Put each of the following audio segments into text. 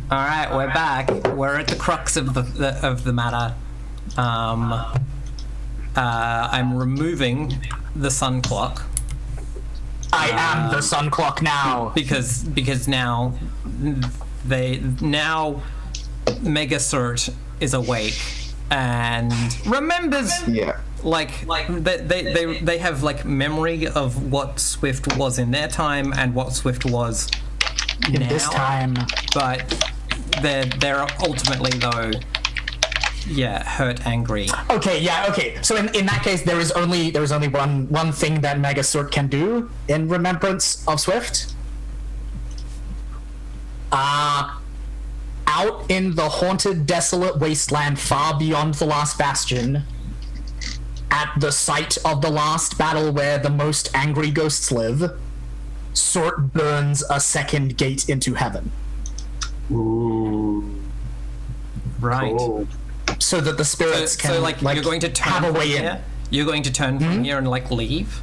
All right, we're back. We're at the crux of the matter. I'm removing the sun clock. I am the sun clock now. Because now Megasort is awake and remembers. Yeah. They have like memory of what Swift was in their time and what Swift was In now. this time. But they're ultimately though, hurt, angry. Okay. So in that case, there is only one thing that Megasort can do in remembrance of Swift. Out in the haunted, desolate wasteland far beyond the last bastion, at the site of the last battle where the most angry ghosts live, Sort burns a second gate into heaven. Ooh. Right. Cool. So that the spirits can you're going to turn have a way here? in. You're going to turn from here and leave?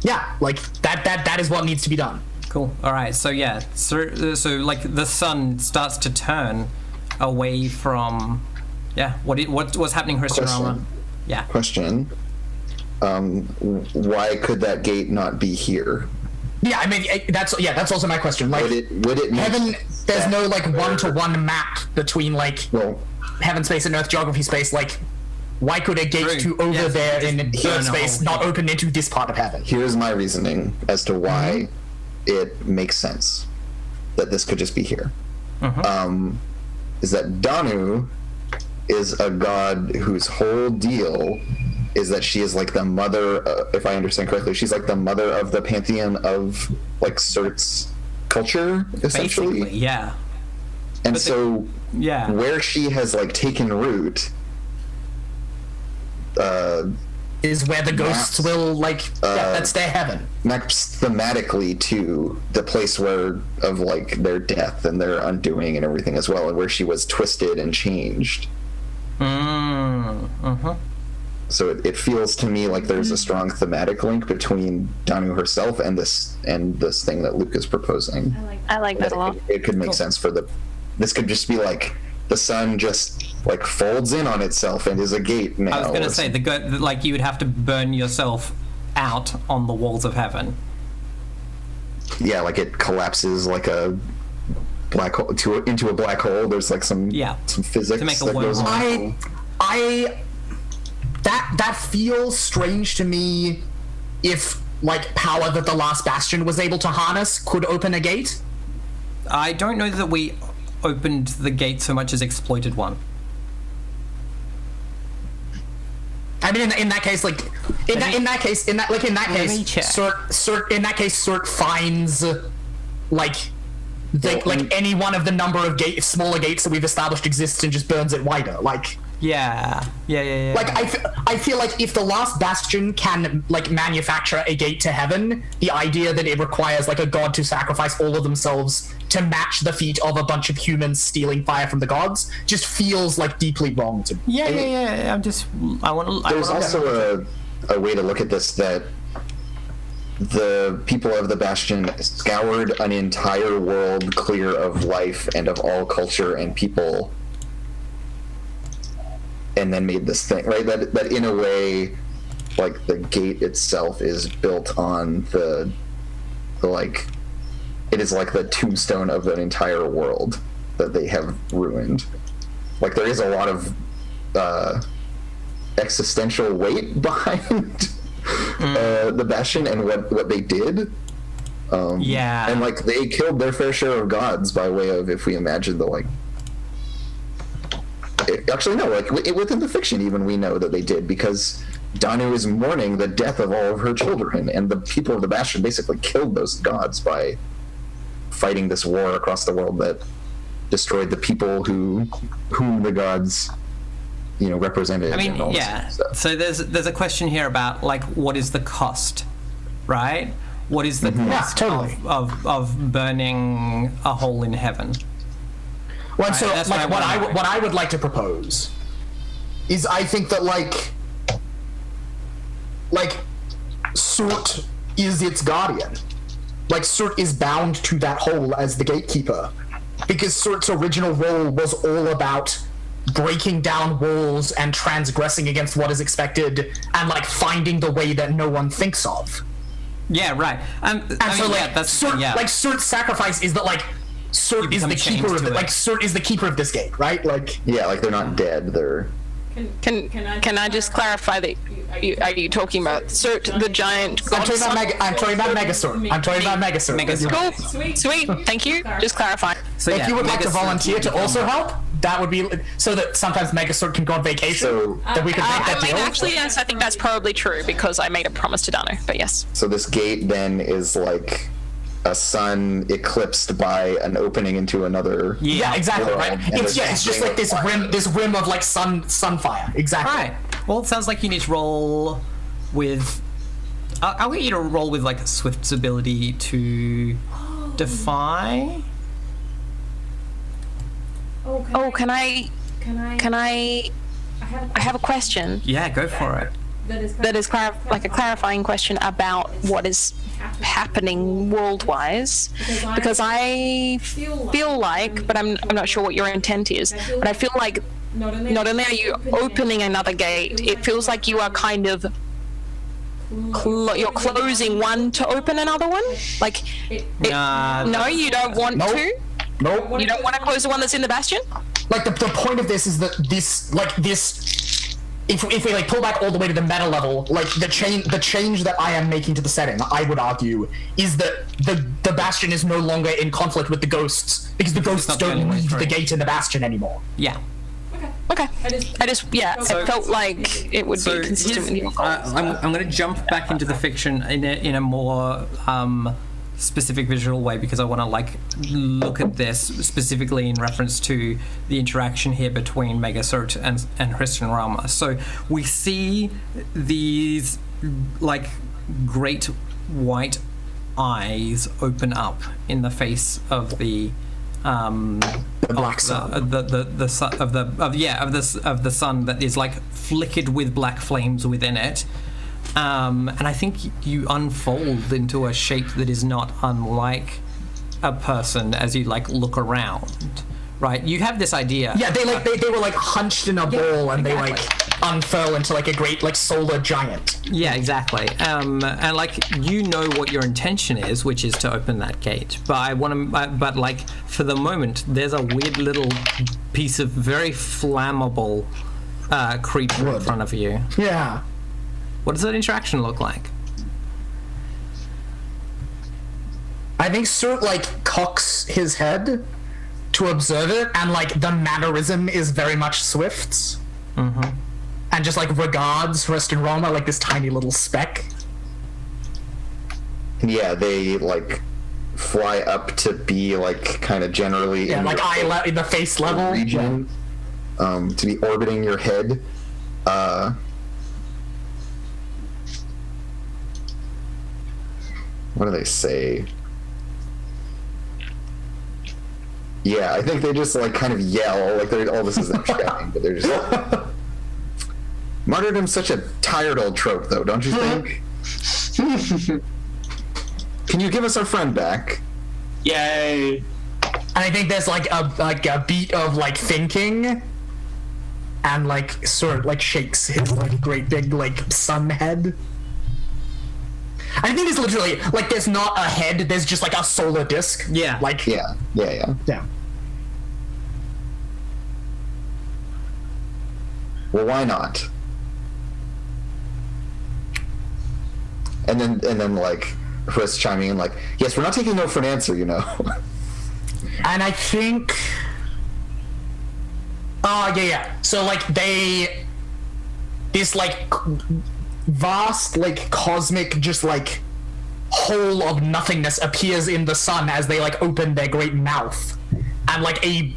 Yeah, that is what needs to be done. Cool. All right. So the sun starts to turn away from. Yeah. What's happening, Hristorama? Yeah. Question. Why could that gate not be here? Yeah, I mean that's also my question. Like, would it heaven? There's no one-to-one map between heaven space and Earth geography space. Like, why could a gate to over there in Earth space not open into this part of heaven? Here's my reasoning as to why it makes sense that this could just be here. Is that Danu is a god whose whole deal is that she is like the mother, if I understand correctly, she's like the mother of the pantheon of Surt's culture, essentially. Basically, yeah. And where she has taken root is where the ghosts will that's their heaven. Maps thematically to the place of their death and their undoing and everything as well, and where she was twisted and changed. So it feels to me like there's a strong thematic link between Danu herself and this thing that Luke is proposing. I like that a lot. It could make sense for this could just be the sun just folds in on itself and is a gate now. I was going to say you would have to burn yourself out on the walls of heaven. Yeah, it collapses like a black hole into a black hole. There's some physics to make a that goes wormhole. on. That feels strange to me. If power that the last bastion was able to harness could open a gate. I don't know that we opened the gate so much as exploited one. I mean, in that case, Sort finds any one of the number of smaller gates that we've established exists and just burns it wider. Yeah. I feel like if the last bastion can manufacture a gate to heaven, the idea that it requires a god to sacrifice all of themselves to match the feat of a bunch of humans stealing fire from the gods just feels deeply wrong to me. Yeah. There's also a way to look at this that the people of the Bastion scoured an entire world clear of life and of all culture and people, and then made this thing, right? That in a way, the gate itself is built on it is the tombstone of an entire world that they have ruined. There is a lot of existential weight behind the Bastion and what they did. And they killed their fair share of gods by way of, if we imagine actually no, within the fiction even we know that they did, because Danu is mourning the death of all of her children, and the people of the Bastion basically killed those gods by fighting this war across the world that destroyed the people whom the gods represented. I mean, so there's a question here about what is the cost, right? What is the cost of burning a hole in heaven? Well, so what I would like to propose is, I think that Surt is its guardian. Surt is bound to that hole as the gatekeeper. because Surt's original role was all about breaking down walls and transgressing against what is expected and like finding the way that no one thinks of. Yeah, right. Surt's sacrifice is that like Surt is the keeper of Surt is the keeper of this gate, right? Like they're not dead. They're Can I just clarify that? Are you talking about Surt, the giant god? I'm talking about Megasurt. I'm talking about Megasurt. Cool. Sweet. Thank you. Just clarifying. So if you would like to volunteer to also help, that would be so that sometimes Megasurt can go on vacation. So that we could make that deal. Actually, yes, I think that's probably true because I made a promise to Dano. But yes. So this gate then is like a sun eclipsed by an opening into another. Yeah, exactly. Right. It's just like this rim of like sunfire. Exactly. Right. Well, it sounds like you need to roll with. I'll get you to roll with like Swift's ability to defy. Can I? I have a question. Yeah, go for it. That is like a clarifying question about what is happening world-wise, because I feel like, but I'm not sure what your intent is, but I feel like not only are you opening another gate, it feels like you are kind of you're closing one to open another one. Like, no, you don't want to. Nope. You don't want to close the one that's in the bastion. Like the point of this is that this. If we like pull back all the way to the meta level, like the change that I am making to the setting, I would argue, is that the bastion is no longer in conflict with the ghosts because the ghosts don't leave the gate in the bastion anymore. Yeah. Okay. It felt like it would be consistent with your goals. I'm going to jump back into the fiction in a more specific visual way because I want to like look at this specifically in reference to the interaction here between Megasurt and Christian Rama. So we see these like great white eyes open up in the face of the black sun of the sun that is like flickered with black flames within it. And I think you unfold into a shape that is not unlike a person as you like look around, right? You have this idea. Yeah, they were like hunched in a ball and they like unfurl into like a great like solar giant. Yeah, exactly. And like you know what your intention is, which is to open that gate. But I want to. But like for the moment, there's a weird little piece of very flammable creature in front of you. Yeah. What does that interaction look like? I think Surt like cocks his head to observe it, and like the mannerism is very much Swift's. Mm-hmm. And just like regards Rustin Roma like this tiny little speck. Yeah, they like fly up to be like kind of generally in like in the face level region, to be orbiting your head. What do they say? Yeah, I think they just like kind of yell, like all this is them shouting, but they're just like, martyrdom's such a tired old trope, though, don't you think? Can you give us our friend back? Yay! And I think there's like a beat of like thinking, and like sort of like shakes his like great big like sun head. I think it's literally like there's not a head, there's just like a solar disc. Yeah. Like yeah. Well, why not? And then like Chris chiming in like, yes, we're not taking no for an answer, you know. And I think so like this like vast like cosmic just like hole of nothingness appears in the sun as they like open their great mouth, and like a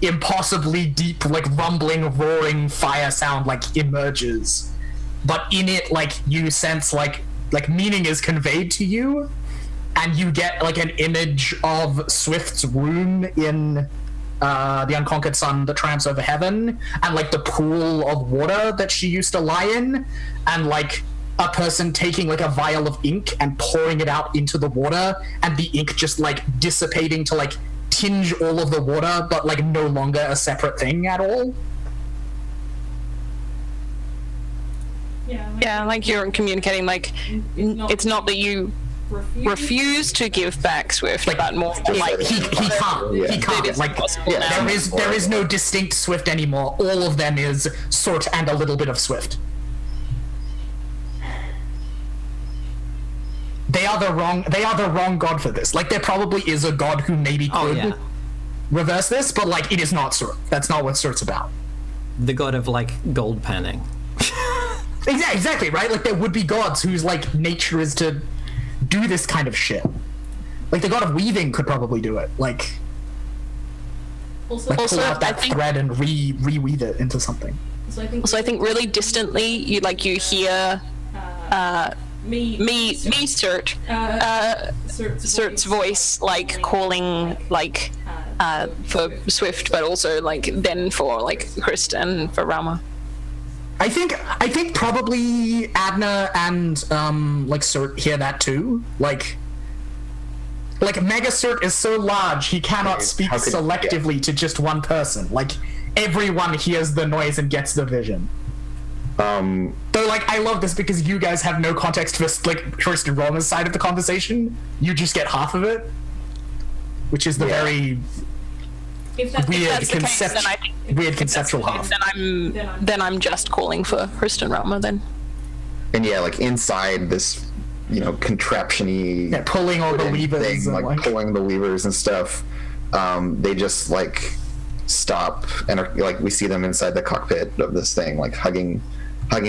impossibly deep like rumbling roaring fire sound like emerges, but in it like you sense like meaning is conveyed to you, and you get like an image of Swift's room in the unconquered sun that triumphs over heaven, and like the pool of water that she used to lie in, and like a person taking like a vial of ink and pouring it out into the water, and the ink just like dissipating to like tinge all of the water, but like no longer a separate thing at all. Yeah, like you're communicating, like, it's not that you refuse to give back Swift, Like, but more like he can't. Yeah. He can't. It is Like, impossible now. there is no distinct Swift anymore. All of them is Sort and a little bit of Swift. They are the wrong god for this. Like, there probably is a god who maybe could reverse this, but like, it is not Sort. That's not what Sort's about. The god of like gold panning. Exactly, right? Like, there would be gods whose like nature is to do this kind of shit. Like, the god of weaving could probably do it. Like pull out that thread and reweave it into something. So I think really distantly, you hear Surt's voice, like calling like for Swift, but also like then for like Christ and for Rama. I think probably Adna and like Surt hear that too. Like Mega Surt is so large he cannot speak selectively to just one person. Like, everyone hears the noise and gets the vision. Though, like, I love this because you guys have no context for like Christ and Roma's side of the conversation. You just get half of it, which is the very weird conceptual half. Then I'm just calling for Christ and Rama then. And yeah, like inside this, contraption-y pulling all the levers thing, and, like pulling the levers and stuff. They just like stop and are, like, we see them inside the cockpit of this thing, like hugging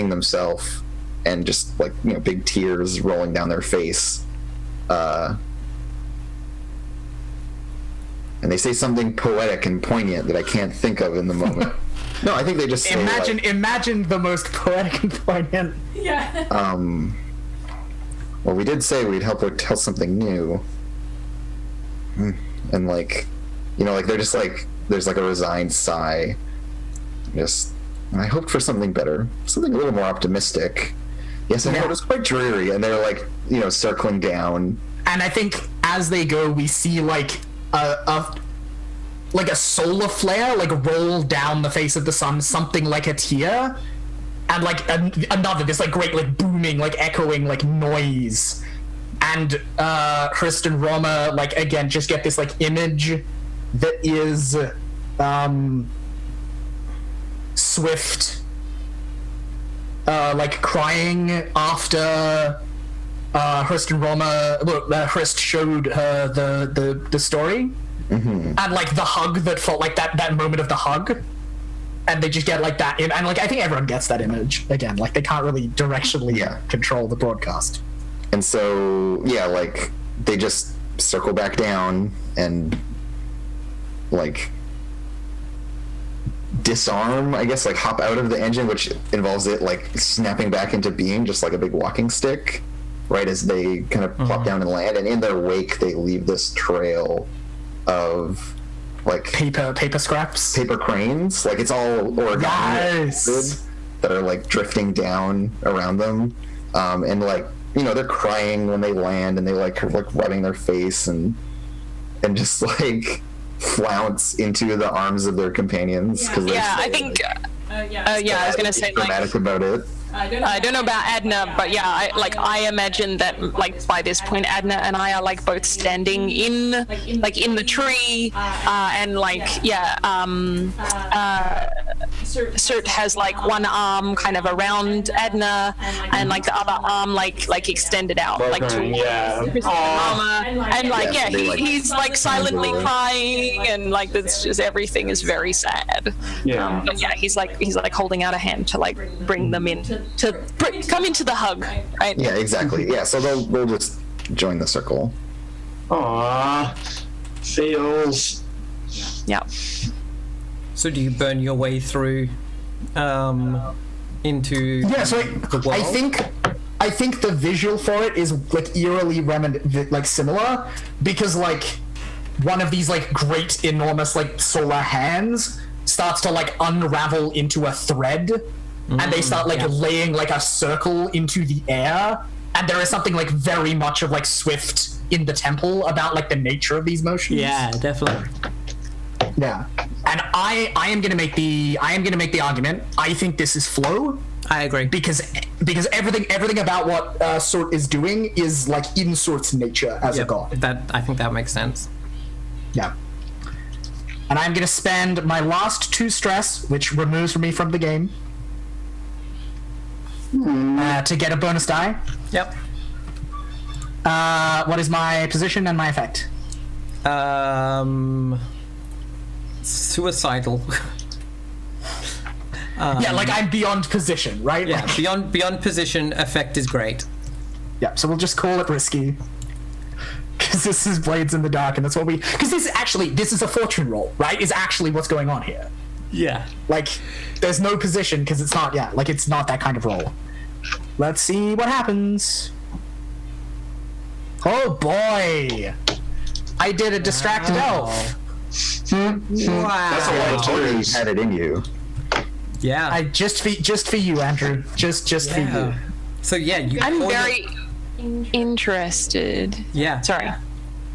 themselves, and just like big tears rolling down their face. And they say something poetic and poignant that I can't think of in the moment. No, I think they just say, imagine the most poetic and poignant. Yeah. Well, we did say we'd help her tell something new. And like, they're just like, there's like a resigned sigh. I hoped for something better, something a little more optimistic. Yes, I know it was quite dreary, and they're like, circling down. And I think as they go, we see like a solar flare like roll down the face of the sun, something like a tear, and like another this like great like booming like echoing like noise, and Christ and Roma like again just get this like image that is Swift like crying after Christ and Roma, Christ showed her the story, and like the hug that felt like that moment of the hug, and they just get like that, and like I think everyone gets that image again. Like, they can't really directionally control the broadcast, and so like they just circle back down and like disarm, I guess, like hop out of the engine, which involves it like snapping back into being just like a big walking stick. Right as they kind of plop down and land, and in their wake they leave this trail of like paper scraps, paper cranes. Like, it's all origami that are like drifting down around them, and like they're crying when they land, and they like are like rubbing their face and just like flounce into the arms of their companions. I think. I was gonna say dramatic about it. I don't know about Adna, but I imagine that like by this point Adna and I are like both standing in the tree, and like Surt has like one arm kind of around Adna, and like the other arm like extended out like to Rama, and like he's like silently crying, and like it's just everything is very sad. But he's like holding out a hand to like bring them in to come into the hug, right? Yeah, exactly. Yeah, so they'll just join the circle. Aww, feels. Yeah. So do you burn your way through into so the world? I think the visual for it is like eerily similar, because like one of these like great enormous like solar hands starts to like unravel into a thread, and they start like laying like a circle into the air, and there is something like very much of like Swift in the temple about like the nature of these motions. Yeah, definitely. Yeah. And I am gonna make the argument. I think this is flow. I agree. Because everything about what Sort is doing is like in Sort's nature as a god. I think that makes sense. Yeah. And I'm gonna spend my last 2 stress, which removes me from the game, to get a bonus die. Yep. What is my position and my effect? Suicidal. Yeah, like I'm beyond position, right? Yeah, Like, beyond position, effect is great. yeah, so we'll just call it risky. Because this is Blades in the Dark, and that's what we... Because this is a fortune roll, right? Is actually what's going on here. Yeah. Like, there's no position, because it's not, it's not that kind of roll. Let's see what happens. Oh boy! I did a distracted elf. Wow. That's a lot of Totally twos. had it in you. Yeah. Just for you, Andrew. Just for you. So yeah, I'm very interested. Yeah. Sorry.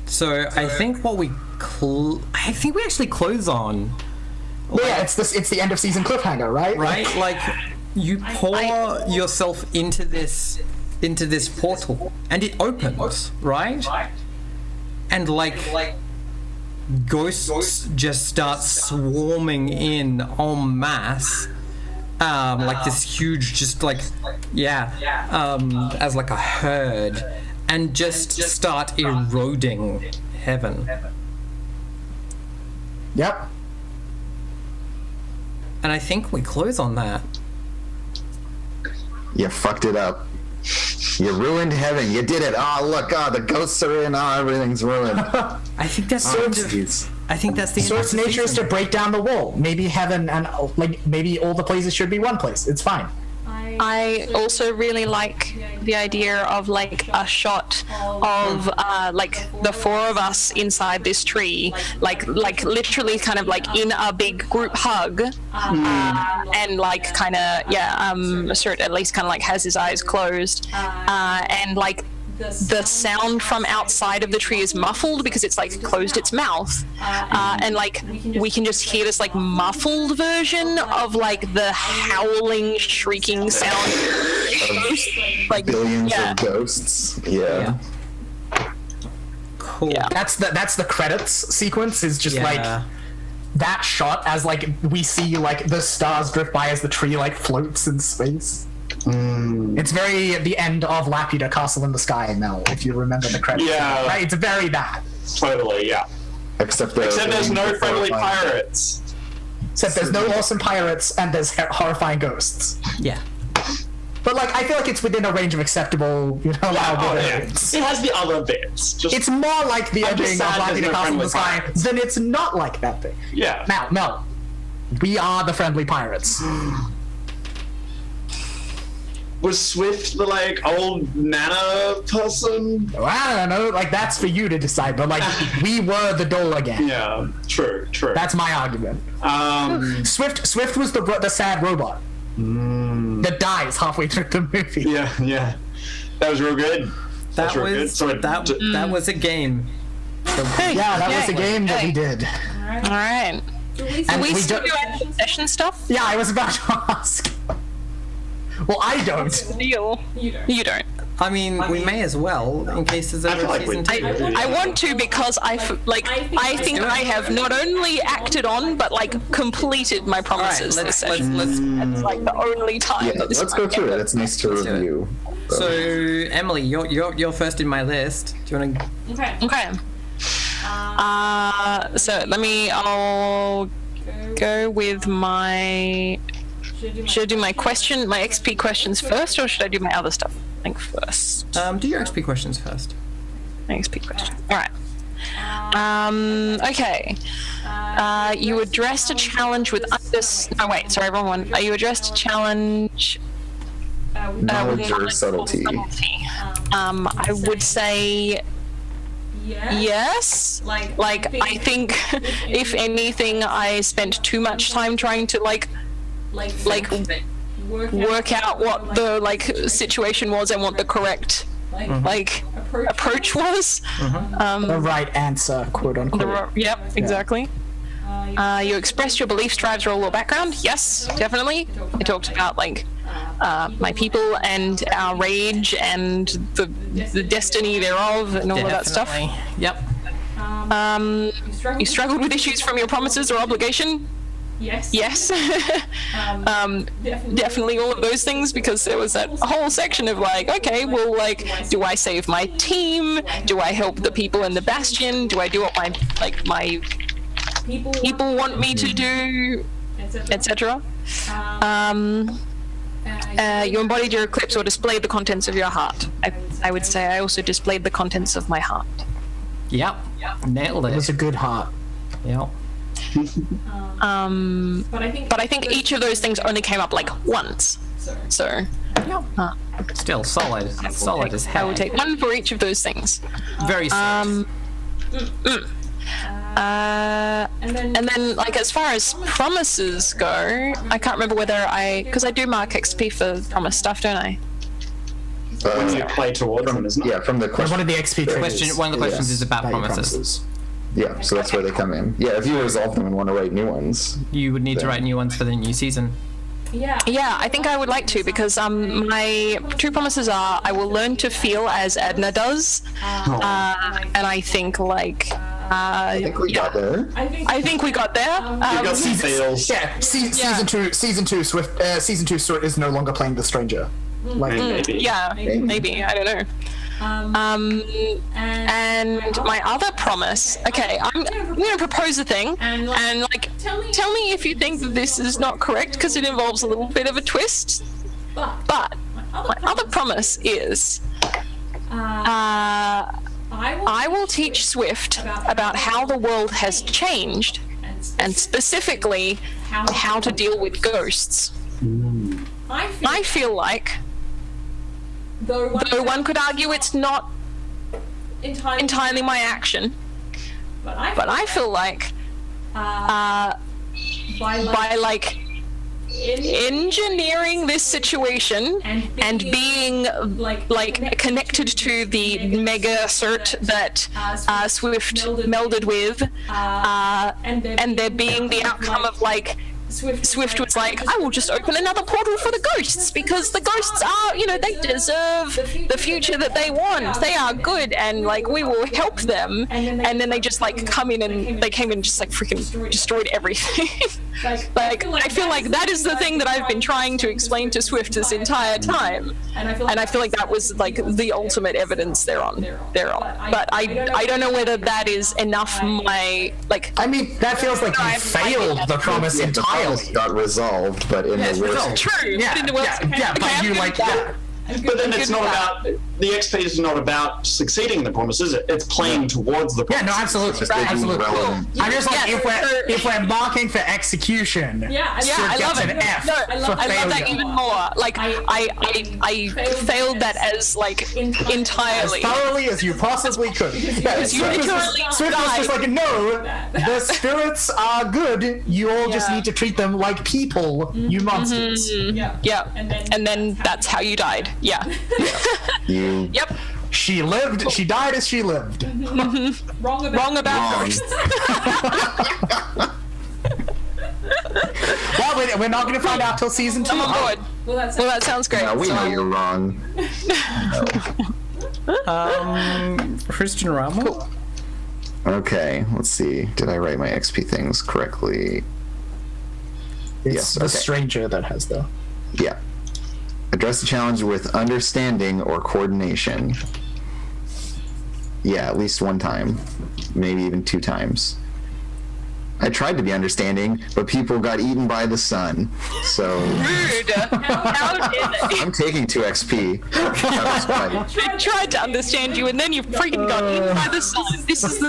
So I think what we I think we actually close on. Well, yeah, it's the end of season cliffhanger, right? Right? Like you pour yourself into this portal and it opens, right? And like ghosts just start swarming in en masse. Like this huge, just like, as like a herd, and just start eroding heaven. Yep. And I think we close on that. You fucked it up. You ruined heaven. You did it. Oh, look. Oh, the ghosts are in. Oh, everything's ruined. I think that's Oh, jeez. I think that's the end So of its the nature is to season. break down the wall. Maybe heaven and maybe all the places should be one place. It's fine. I also really like the idea of like a shot of like the 4 of us inside this tree, like literally kind of like in a big group hug, and like kind of Surt at least kind of like has his eyes closed, and like the sound from outside of the tree is muffled because it's like closed its mouth, and like we can just hear this like muffled version of like the howling, shrieking sound, like Billions of ghosts. Yeah. Cool. Yeah. That's the credits sequence is just like Yeah. that shot as like we see like the stars drift by as the tree like floats in space. It's very the end of Laputa Castle in the Sky, Mel, if you remember the credits. Yeah. Right? It's very bad. Totally, yeah. Except There's no friendly pirates. Except there's no awesome pirates and there's horrifying ghosts. Yeah. But like I feel like it's within a range of acceptable, allowable Yeah. bits. It has the other bits. Just, It's more like the I'm just ending of sad there's Laputa no Castle in friendly the Sky pirates. than it's not like that thing. yeah. Mel, we are the friendly pirates. Was Swift the like old Nana person? Well, I don't know, like that's for you to decide, but like we were the Dolagan. Yeah, true. That's my argument. Swift was the sad robot that dies halfway through the movie. yeah. That was real good. That real good. was Sorry, that was a game. Yeah, that was a game that we did. all right. And We still don't- do our session stuff. Yeah, I was about to ask. Well, I don't. Deal. You don't. I mean, we may as well in case there's I ever feel like season we- 2. I want to because I think I have not only acted on but like completed my All right, promises this let's session. It's like the only time Yeah, that this let's go through it. It's nice to do it. review. So Emily, you're first in my list. Do you want to? Okay. So I'll go with my. Should I do my XP questions first, or should I do my other stuff? I think first. Do your XP questions first. My XP question. All right. Okay. You addressed a challenge with Oh wait, sorry, wrong one. You addressed a challenge. Knowledge or subtlety. I would say yes. Like I think if anything, I spent too much time trying to like work out what the like situation was and what the correct like approach was. The right answer, quote unquote. Yep, exactly. You expressed your beliefs, drives, role, or background. Yes, definitely. I talked about like my people and our rage and the destiny thereof and all of that stuff. Yep. You struggled with issues from your promises or obligation. Yes. Definitely all of those things, because there was that whole section of like, okay, well, like, do I save my team? Do I help the people in the Bastion? Do I do what my people want me to do, etc. You embodied your eclipse or displayed the contents of your heart. I would say I also displayed the contents of my heart. Yep. Nailed it. It was a good heart. Yep. But I think each of those things only came up like once. So Still solid. Solid as hell. I would take one for each of those things. Very solid. And then like as far as promises go, I can't remember whether because I do mark XP for promise stuff, don't I? When you play towards them, isn't it? Yeah, from the question. One of the XP triggers. One of the questions is about your promises. Yeah, so that's where they come in. Yeah, if you resolve them and want to write new ones. You would need to write new ones for the new season. Yeah, I think I would like to, because my two promises are I will learn to feel as Edna does, and I think like I think we got there. I think we got there. You got some feels. Yeah, season two, season two Stuart is no longer playing the stranger. Like, Maybe. Yeah, maybe, I don't know. And my other promise, okay, I'm gonna propose a thing, and like tell me if you think that this is not correct, because it involves a little bit of a twist. But my other promise is I will teach Swift about how the world has changed, and specifically how to deal with ghosts. I feel like, though one could argue it's not entirely my action, but I feel like by like engineering this situation and being like connected to the mega cert that Swift melded with, and there being the outcome of like Swift was like, I will just open another portal for the ghosts, because the ghosts are, they deserve the future that they want. They are good, and like we will help them. And then they just like come in, and they came in and just like freaking destroyed everything. Like I feel like that is the thing that I've been trying to explain to Swift this entire time, and I feel like that was like the ultimate evidence thereon. But I don't know whether that is enough. I mean, that feels like you failed the promise entirely. Got resolved, but in the worst. True. Yeah, but in the world, but you like that. But then it's not about, the XP is not about succeeding the promise, is it? It's playing towards the promise. Yeah, no, absolutely. Absolutely. I'm just like, if we're marking for execution, I love it. An F No, I love that even more. Like I failed that as like entirely. As thoroughly as you possibly could. Because you literally Swift was just like, no, the spirits are good. You all just need to treat them like people, you monsters. Yeah. And then that's how you died. Yeah. Yep. She lived. She died as she lived. Wrong about ghosts. Well, we're not going to find out till season 2. I'm on board. Well, that sounds great. Yeah, we know you're wrong. Christian Ramo? Cool. Okay, let's see. Did I write my XP things correctly? It's Yes, the okay. stranger that has the. Yeah. Address the challenge with understanding or coordination. Yeah, at least one time. Maybe even 2 times. I tried to be understanding, but people got eaten by the sun. So Rude. How did they? I'm taking 2 XP. That was quite- I tried to understand you, and then you freaking got eaten by the sun. This is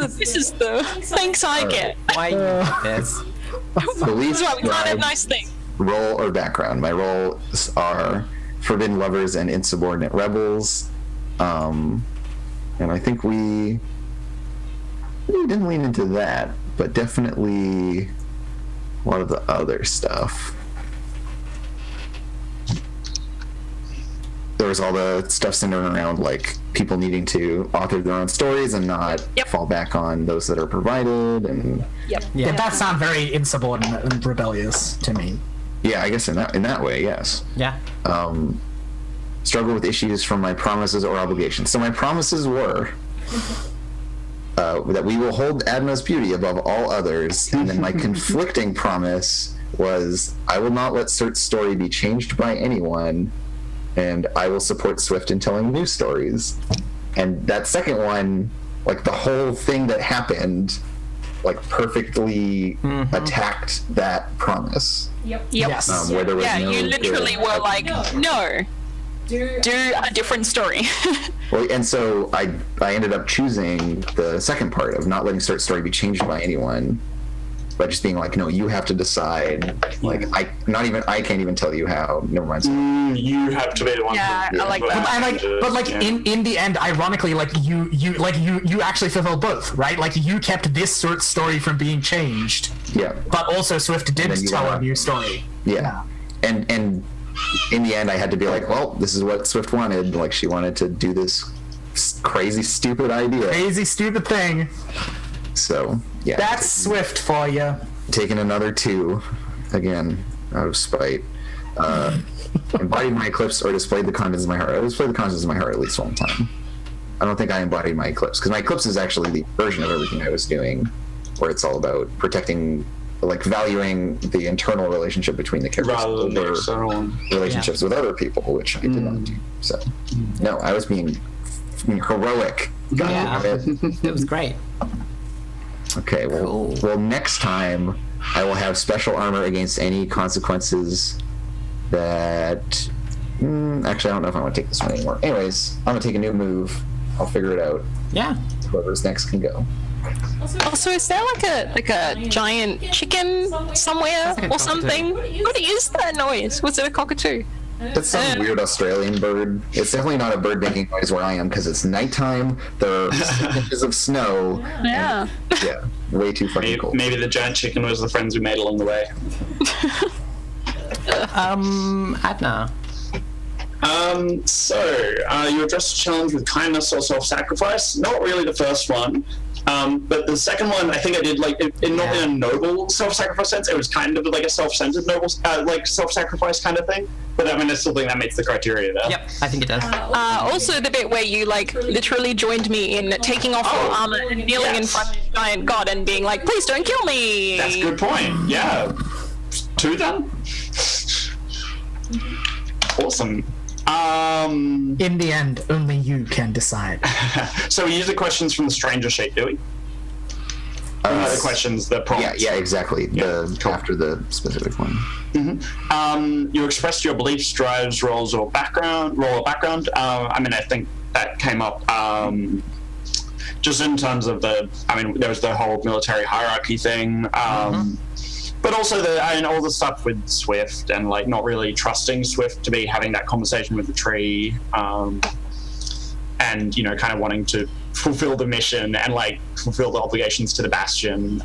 the thanks I get. Why you did this? Belief, This is why we can't have tribe, nice things. role, or background. My roles are forbidden lovers and insubordinate rebels. And I think we didn't lean into that, but definitely a lot of the other stuff. there was all the stuff centered around like people needing to author their own stories and not fall back on those that are provided, and Yeah, that sounds very insubordinate and rebellious to me. yeah, I guess in that way, yes. Yeah. Struggle with issues from my promises or obligations. So my promises were that we will hold Adna's beauty above all others, and then my conflicting promise was I will not let Surt's story be changed by anyone, and I will support Swift in telling new stories. And that second one, like the whole thing that happened, like perfectly attacked that promise. Yep. Yes. Where there was no You literally were like, no. Do a different story. Well, and so I ended up choosing the second part of not letting Surt's story be changed by anyone, but just being like, no, you have to decide. Like, I can't even tell you how. Never mind. You have to be the one. Yeah, I like that. But in the end, ironically, like you actually fulfilled both, right? Like you kept this sort of story from being changed, Yeah. but also Swift did then you tell a got- new story. Yeah. And in the end, I had to be like, well, this is what Swift wanted. Like, she wanted to do this crazy, stupid idea. Crazy, stupid thing. So, yeah. That's Swift for you. Taking another 2, again, out of spite. Embodied my eclipse or displayed the contents of my heart. I displayed the contents of my heart at least one time. I don't think I embodied my eclipse, because my eclipse is actually the version of everything I was doing, where it's all about protecting, like, valuing the internal relationship between the characters Rather than the over external one. relationships with other people, which I did not do. So, no, I was being heroic. God Yeah. damn it. It was great. Okay, well, next time I will have special armor against any consequences that. Actually, I don't know if I want to take this one anymore. Anyways, I'm gonna take a new move. I'll figure it out. Yeah. Whoever's next can go. Also, is there like a giant chicken somewhere like a or cockatoo. something? What is that noise? Was it a cockatoo? It's some weird Australian bird. It's definitely not a bird making noise where I am, because it's nighttime. There are 6 inches of snow. Yeah. Yeah, way too fucking cold. Maybe the giant chicken was the friends we made along the way. Adna. You addressed the challenge with kindness or self-sacrifice. Not really the first one. But the second one, I think I did like in not in a noble self-sacrifice sense. It was kind of like a self-centered noble, like self-sacrifice kind of thing. But I mean, I still think that meets the criteria there. Yep, I think it does. Also, the bit where you like literally joined me in taking off your armor and kneeling in front of the giant god and being like, "Please don't kill me." That's a good point. Yeah. 2 then. Awesome. In the end, only you can decide. So we use the questions from the stranger sheet, do we? The questions, the prompts. Yeah, exactly. cool. After the specific one. You expressed your beliefs, drives, roles, or background. I mean, I think that came up just in terms of there was the whole military hierarchy thing. But also all the stuff with Swift and like not really trusting Swift to be having that conversation with the tree, and kind of wanting to fulfill the mission and like fulfill the obligations to the Bastion,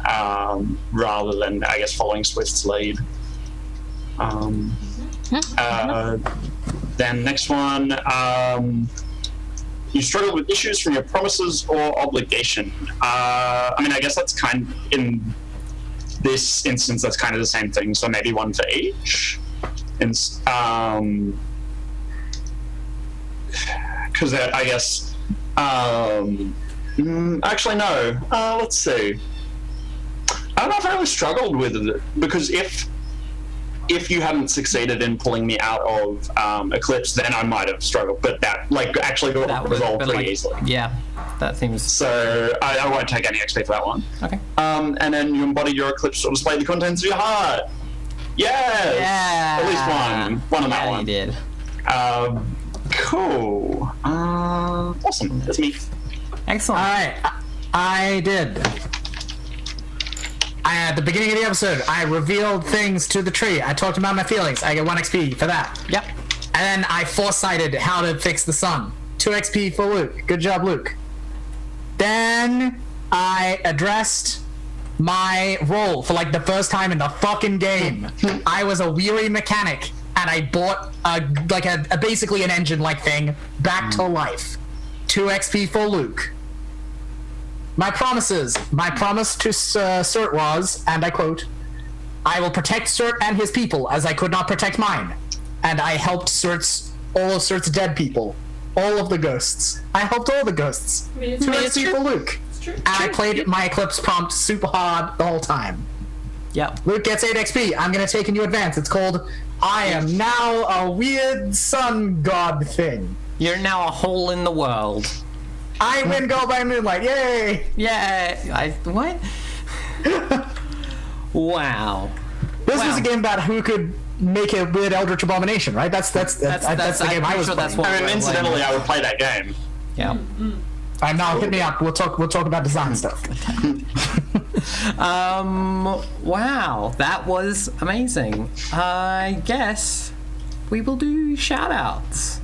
rather than I guess following Swift's lead. Then next one, you struggle with issues from your promises or obligation. I mean, I guess that's in this instance, that's kind of the same thing, so maybe 1 for each. Because I guess... actually, no. Let's see. I don't know if I really struggled with it, because if you hadn't succeeded in pulling me out of Eclipse, then I might have struggled, but that actually got resolved pretty easily. Yeah, that seems... So I won't take any XP for that one. Okay. And then you embody your eclipse or display the contents of your heart. Yes! Yeah! At least one on that one. You did. Cool. Awesome. That's me. Excellent. Alright, I did. At the beginning of the episode, I revealed things to the tree. I talked about my feelings. I get 1 XP for that. Yep. And then I foresighted how to fix the sun. 2 XP for Luke. Good job, Luke. Then I addressed my role for like the first time in the fucking game. I was a weary mechanic, and I bought a basically an engine-like thing back to life. 2 XP for Luke. My promise to Cert was, and I quote, "I will protect Cert and his people as I could not protect mine." And I helped all of Cert's dead people. All of the ghosts. I helped all the ghosts. 2 XP for Luke. And I played my Eclipse prompt super hard the whole time. Yep. Luke gets 8 XP. I'm going to take a new advance. It's called I Am Now a Weird Sun God Thing. You're now a hole in the world. I win Gold by Moonlight. Yay! Yeah. What? Wow. This was a game about who could make a weird Eldritch Abomination, right? That's the game I was playing. I mean, incidentally, I would play that game. Yeah. Now hit me up. We'll talk about design stuff. Wow, that was amazing. I guess we will do shout-outs.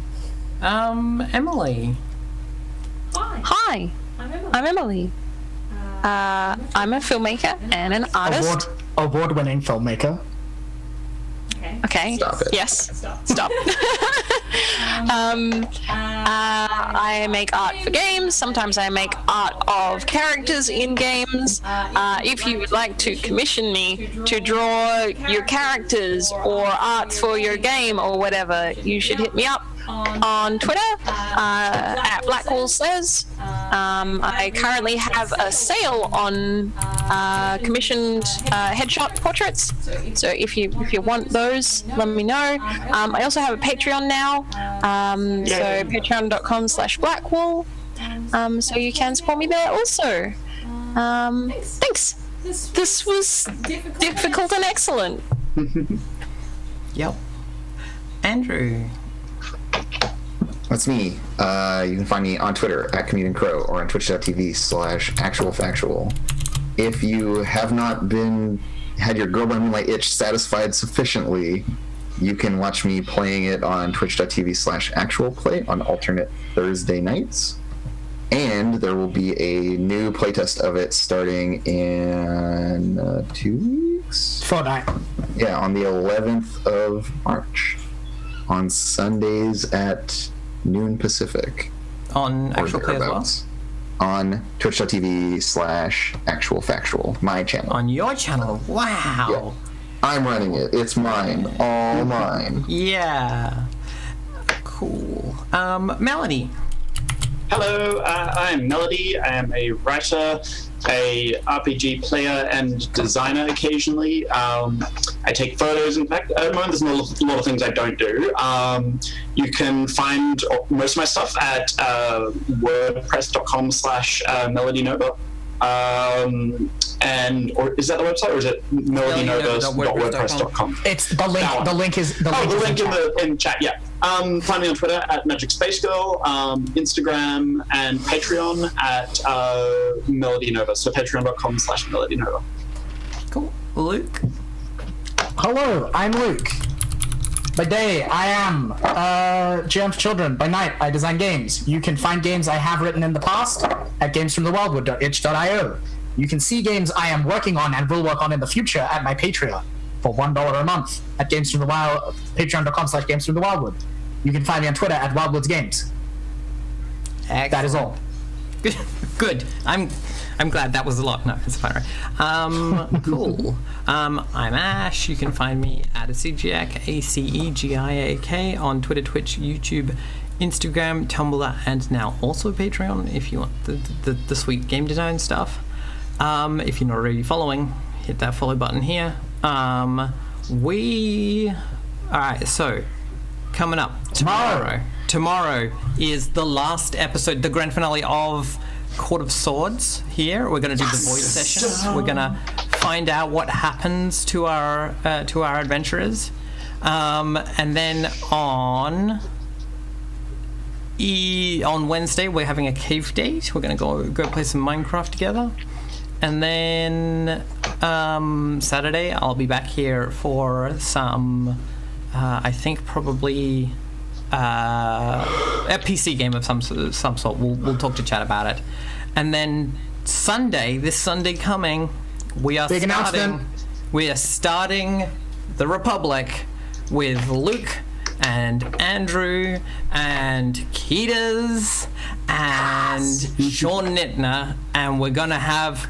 Emily. Hi, I'm Emily. I'm a filmmaker and an artist. Award-winning filmmaker. Okay. Stop it. Yes. Stop. I make art for games. Sometimes I make art of characters in games. If you would like to commission me to draw your characters or art for your game or whatever, you should hit me up on Twitter at Blackwall Says. I currently have a sale on commissioned headshot portraits, so if you want those, let me know. I also have a Patreon now, so patreon.com/Blackwall, so you can support me there also. Thanks. This was difficult and excellent. Yep. Andrew. That's me. You can find me on Twitter at Comedian Crow or on twitch.tv/actualfactual. If you have not had your Girl by Moonlight itch satisfied sufficiently, you can watch me playing it on twitch.tv/actualplay on alternate Thursday nights. And there will be a new playtest of it starting in 2 weeks? Fortnite. Yeah, on the 11th of March. On Sundays at noon Pacific. On Actual Play as well? On twitch.tv/actualfactual, my channel. On your channel? Wow. Yeah. I'm running it. It's mine. All mine. Yeah. Cool. Melody. Hello, I'm Melody. I am a writer, a RPG player, and designer occasionally. I take photos. In fact, at the moment, there's a lot of things I don't do. You can find most of my stuff at wordpress.com/melodynova. Or is that the website, or is it melodynova.wordpress.com? It's the link. The link is the link in chat. Yeah. Find me on Twitter at Magic Space Girl, Instagram and Patreon at melodynova. So patreon.com/melodynova. Cool. Luke. Hello, I'm Luke. By day, I am GM for Children. By night, I design games. You can find games I have written in the past at gamesfromthewildwood.itch.io. You can see games I am working on and will work on in the future at my Patreon for $1 a month at patreon.com/gamesfromthewildwood. You can find me on Twitter at wildwoodsgames. Excellent. That is all. Good. I'm glad that was a lot. No, it's fine. Right? Cool. I'm Ash. You can find me at ACEGIAC, ACEGIAK on Twitter, Twitch, YouTube, Instagram, Tumblr, and now also Patreon if you want the sweet game design stuff. If you're not already following, hit that follow button here. Alright, so coming up tomorrow is the last episode, the grand finale of Court of Swords. Here we're going to do the void session. We're going to find out what happens to our adventurers, and then on Wednesday we're having a cave date. We're going to go play some Minecraft together. And then Saturday, I'll be back here for some, I think probably a PC game of some sort. We'll talk to chat about it. And then this Sunday coming, we are starting the Republic with Luke and Andrew and Keeters and Sean Nittner, and we're gonna have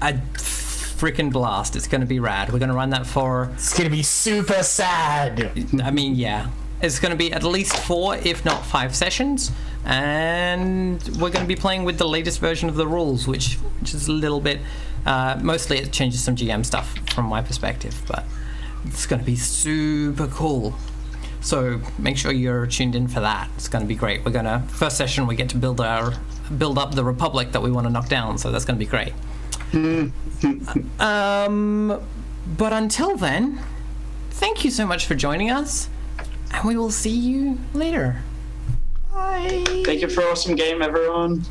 a freaking blast. It's gonna be rad. We're gonna run that for... It's gonna be super sad. I mean, yeah. It's gonna be at least 4, if not 5 sessions, and we're gonna be playing with the latest version of the rules, which is a little bit... mostly it changes some GM stuff from my perspective, but it's gonna be super cool. So make sure you're tuned in for that. It's going to be great. First session we get to build up the Republic that we want to knock down. So that's going to be great. But until then, thank you so much for joining us, and we will see you later. Bye. Thank you for an awesome game, everyone.